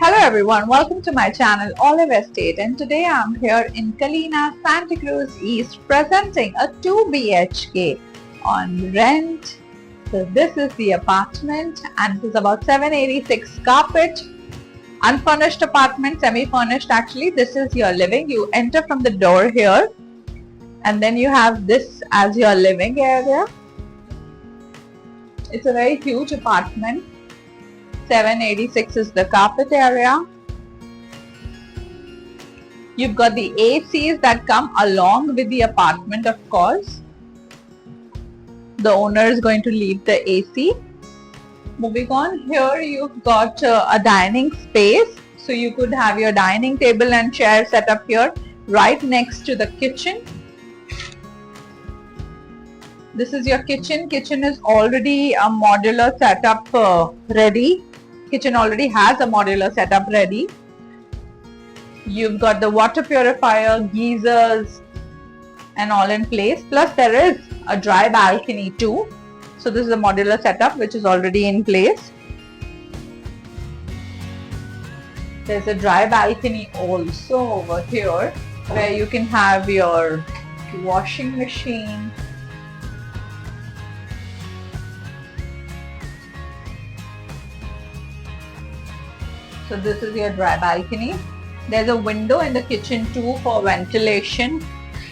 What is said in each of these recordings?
Hello everyone, welcome to my channel Olive Estate, and today I'm here in Kalina, Santa Cruz East presenting a 2 BHK on rent. So this is the apartment and it is about 786 carpet, unfurnished apartment, semi-furnished actually. This is your living. You enter from the door here and then you have this as your living area. It's a very huge apartment. 786 is the carpet area. You've got the ACs that come along with the apartment, of course. The owner is going to leave the AC. Moving on, here you've got a dining space. So you could have your dining table and chair set up here right next to the kitchen. This is your kitchen. Kitchen is already a modular setup ready. Kitchen already has a modular setup ready. You've got the water purifier, geysers and all in place. Plus there is a dry balcony too. So this is a modular setup which is already in place. There's a dry balcony also over here where you can have your washing machine. So this is your dry balcony. There's a window in the kitchen too for ventilation.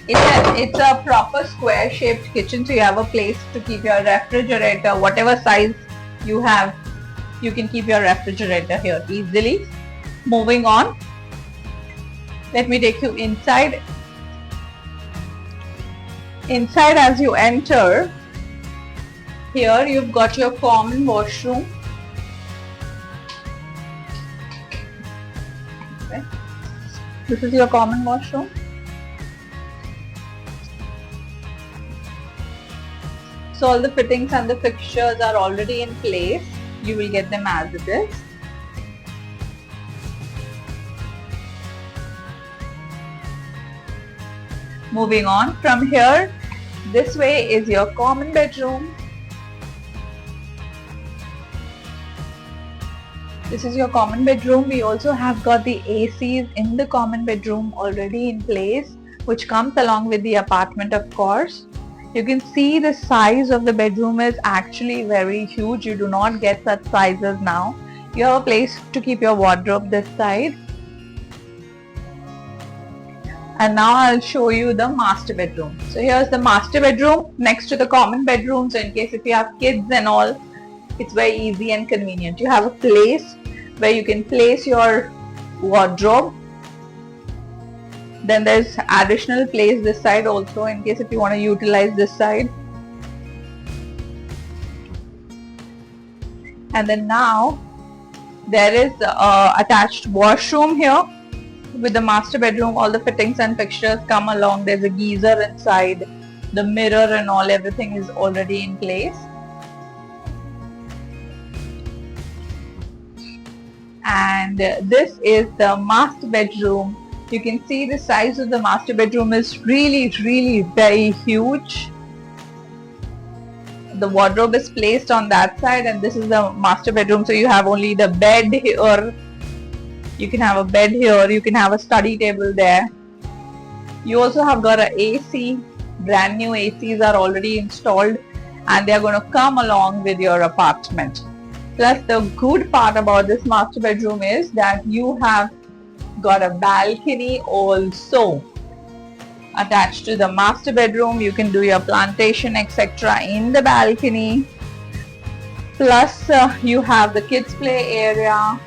It's a proper square shaped kitchen, so you have a place to keep your refrigerator, whatever size you have, you can keep your refrigerator here easily. Moving on, let me take you inside. Inside as you enter, here you've got your common washroom. This is your common washroom. So all the fittings and the fixtures are already in place. You will get them as it is. Moving on from here, this way is your common bedroom. This is your common bedroom. We also have got the ACs in the common bedroom already in place, which comes along with the apartment, of course. You can see the size of the bedroom is actually very huge. You do not get such sizes now. You have a place to keep your wardrobe this side. And now I'll show you the master bedroom. So here's the master bedroom next to the common bedroom. So in case if you have kids and all, it's very easy and convenient. You have a place where you can place your wardrobe. Then there's additional place this side also in case if you want to utilize this side. And then now there is a attached washroom here with the master bedroom. All the fittings and fixtures come along. There's a geyser inside. The mirror and all, everything is already in place. And this is the master bedroom. You can see the size of the master bedroom is really very huge. The wardrobe is placed on that side and this is the master bedroom. So you have only the bed here. You can have a bed here. You can have a study table there. You also have got an AC. Brand new ACs are already installed and they are going to come along with your apartment. Plus the good part about this master bedroom is that you have got a balcony also attached to the master bedroom. You can do your plantation etc. in the balcony. Plus you have the kids play area.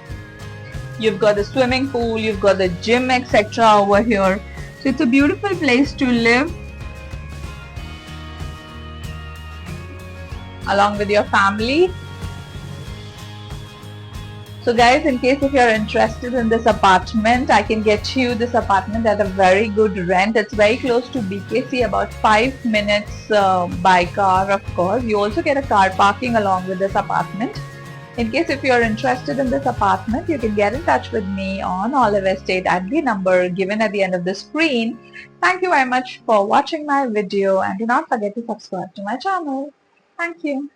You've got the swimming pool. You've got the gym etc. over here. So it's a beautiful place to live along with your family. So guys, in case if you're interested in this apartment, I can get you this apartment at a very good rent. It's very close to BKC, about 5 minutes by car, of course. You also get a car parking along with this apartment. In case if you're interested in this apartment, you can get in touch with me on Olive Estate at the number given at the end of the screen. Thank you very much for watching my video and do not forget to subscribe to my channel. Thank you.